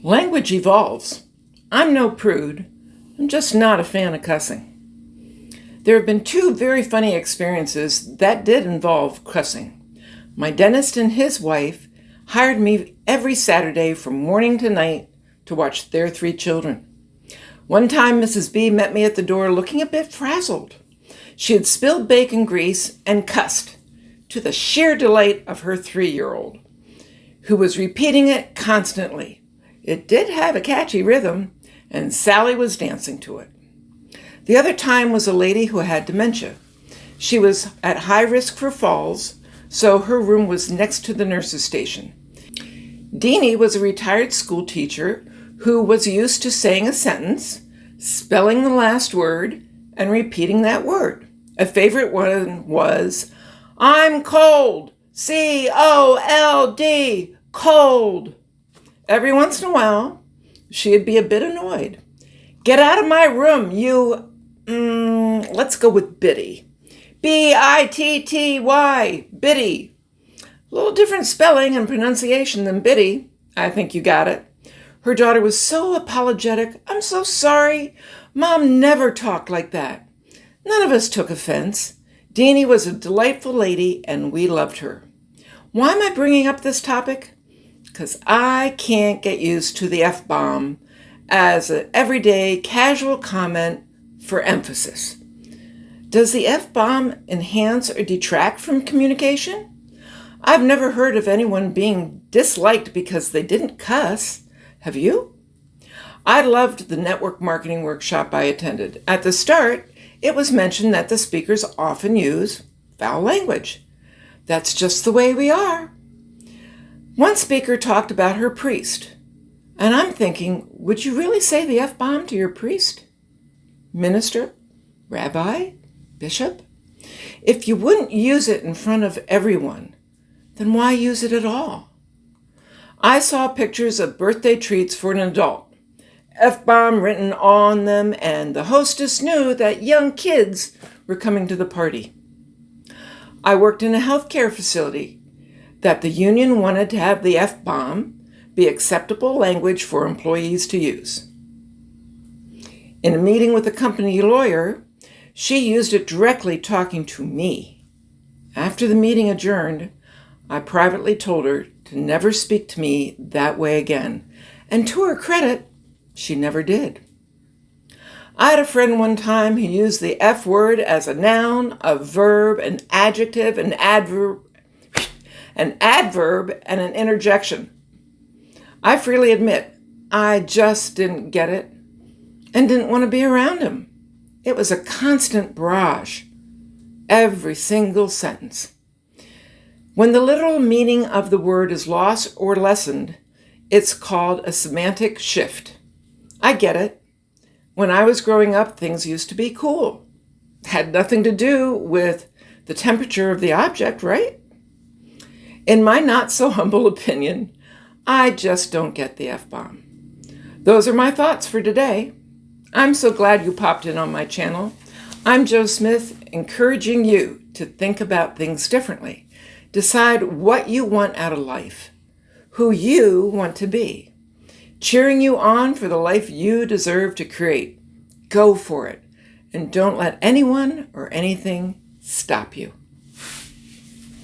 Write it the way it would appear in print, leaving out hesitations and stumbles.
Language evolves. I'm no prude. I'm just not a fan of cussing. There have been two very funny experiences that did involve cussing. My dentist and his wife hired me every Saturday from morning to night to watch their 3 children. One time, Mrs. B met me at the door looking a bit frazzled. She had spilled bacon grease and cussed, to the sheer delight of her 3-year-old, who was repeating it constantly. It did have a catchy rhythm, and Sally was dancing to it. The other time was a lady who had dementia. She was at high risk for falls, so her room was next to the nurse's station. Deanie was a retired school teacher who was used to saying a sentence, spelling the last word, and repeating that word. A favorite one was, "I'm cold, C-O-L-D, cold." Every once in a while, she'd be a bit annoyed. "Get out of my room, you, let's go with Biddy. B-I-T-T-Y, Biddy." A little different spelling and pronunciation than Biddy. I think you got it. Her daughter was so apologetic. "I'm so sorry. Mom never talked like that." None of us took offense. Deanie was a delightful lady, and we loved her. Why am I bringing up this topic? Because I can't get used to the F-bomb as an everyday casual comment for emphasis. Does the F-bomb enhance or detract from communication? I've never heard of anyone being disliked because they didn't cuss. Have you? I loved the network marketing workshop I attended. At the start, it was mentioned that the speakers often use foul language. That's just the way we are. One speaker talked about her priest, and I'm thinking, would you really say the F-bomb to your priest? Minister? Rabbi? Bishop? If you wouldn't use it in front of everyone, then why use it at all? I saw pictures of birthday treats for an adult, F-bomb written on them, and the hostess knew that young kids were coming to the party. I worked in a healthcare facility that the union wanted to have the F-bomb be acceptable language for employees to use. In a meeting with a company lawyer, she used it directly talking to me. After the meeting adjourned, I privately told her to never speak to me that way again, and to her credit, she never did. I had a friend one time who used the F word as a noun, a verb, an adjective, an adverb, and an interjection. I freely admit, I just didn't get it and didn't want to be around him. It was a constant barrage, every single sentence. When the literal meaning of the word is lost or lessened, it's called a semantic shift. I get it. When I was growing up, things used to be cool. Had nothing to do with the temperature of the object, right? In my not so humble opinion, I just don't get the F-bomb. Those are my thoughts for today. I'm so glad you popped in on my channel. I'm Jo Smith, encouraging you to think about things differently. Decide what you want out of life, who you want to be. Cheering you on for the life you deserve to create. Go for it, and don't let anyone or anything stop you.